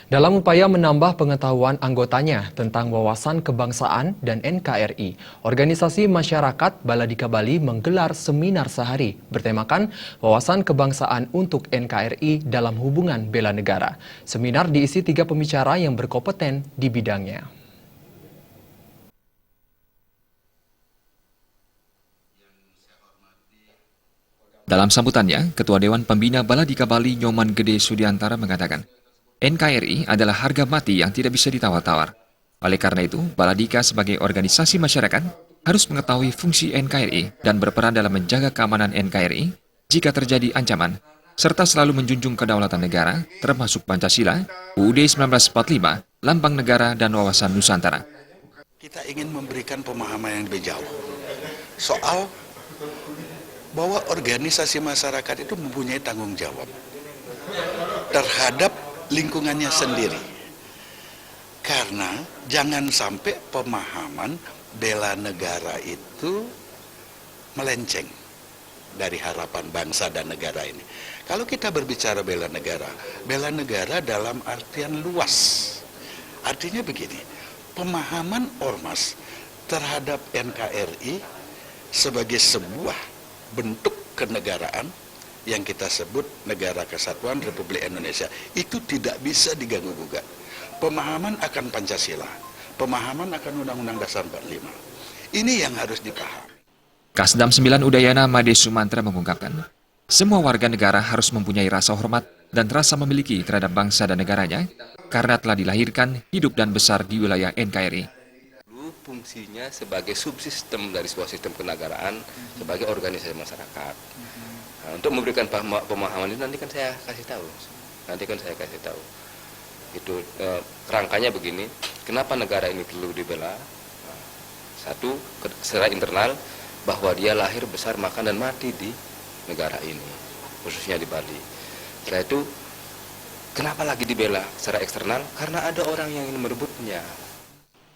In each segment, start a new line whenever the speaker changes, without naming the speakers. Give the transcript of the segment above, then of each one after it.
Dalam upaya menambah pengetahuan anggotanya tentang wawasan kebangsaan dan NKRI, organisasi masyarakat Baladika Bali menggelar seminar sehari bertemakan wawasan kebangsaan untuk NKRI dalam hubungan bela negara. Seminar diisi 3 pembicara yang berkompeten di bidangnya.
Dalam sambutannya, Ketua Dewan Pembina Baladika Bali Nyoman Gede Sudiantara mengatakan, NKRI adalah harga mati yang tidak bisa ditawar-tawar. Oleh karena itu, Baladika sebagai organisasi masyarakat harus mengetahui fungsi NKRI dan berperan dalam menjaga keamanan NKRI jika terjadi ancaman, serta selalu menjunjung kedaulatan negara, termasuk Pancasila, UUD 1945, Lambang Negara, dan Wawasan Nusantara.
Kita ingin memberikan pemahaman yang lebih jauh soal bahwa organisasi masyarakat itu mempunyai tanggung jawab terhadap lingkungannya sendiri. Karena jangan sampai pemahaman bela negara itu melenceng dari harapan bangsa dan negara ini. Kalau kita berbicara bela negara dalam artian luas. Artinya begini, pemahaman ormas terhadap NKRI sebagai sebuah bentuk kenegaraan yang kita sebut Negara Kesatuan Republik Indonesia itu tidak bisa diganggu-gugat. Pemahaman akan Pancasila, pemahaman akan Undang-Undang Dasar 45. Ini yang harus dipahami.
Kasdam 9 Udayana Made Sumantra mengungkapkan, semua warga negara harus mempunyai rasa hormat dan rasa memiliki terhadap bangsa dan negaranya karena telah dilahirkan, hidup dan besar di wilayah NKRI.
Fungsinya sebagai subsistem dari sebuah sistem kenegaraan sebagai organisasi masyarakat. Nah, untuk memberikan pemahaman itu nanti kan saya kasih tahu. Itu rangkanya begini. Kenapa negara ini perlu dibela? Nah, satu, secara internal bahwa dia lahir, besar, makan dan mati di negara ini, khususnya di Bali. Setelah itu, kenapa lagi dibela secara eksternal? Karena ada orang yang ingin merebutnya.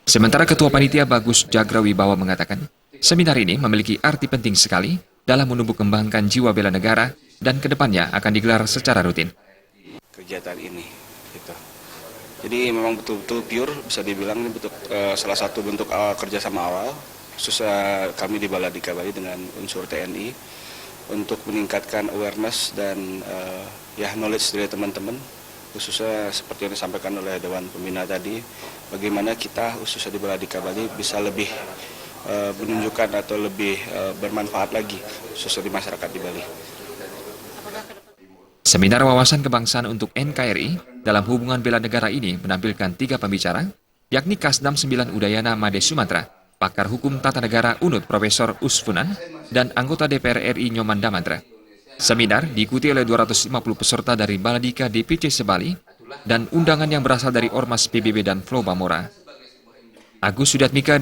Sementara Ketua Panitia Bagus Jagrawibawa mengatakan, seminar ini memiliki arti penting sekali dalam menumbuh kembangkan jiwa bela negara dan kedepannya akan digelar secara rutin.
Kegiatan ini, gitu. Jadi memang betul-betul pure, bisa dibilang ini betul, salah satu bentuk kerjasama awal, khusus kami di Baladika Bali dengan unsur TNI untuk meningkatkan awareness dan knowledge dari teman-teman. Khususnya seperti yang disampaikan oleh Dewan Pembina tadi, bagaimana kita khususnya di Baladika Bali bisa lebih menunjukkan atau lebih bermanfaat lagi khususnya di masyarakat di Bali.
Seminar wawasan kebangsaan untuk NKRI dalam hubungan bela negara ini menampilkan 3 pembicara, yakni Kasdam 9 Udayana Made Sumatera, pakar hukum tata negara UNUD Profesor Usfunan, dan anggota DPR RI Nyoman Damantra. Seminar diikuti oleh 250 peserta dari Baladika DPC Sebali dan undangan yang berasal dari Ormas PBB dan Flow Bamora. Agus Sudatmika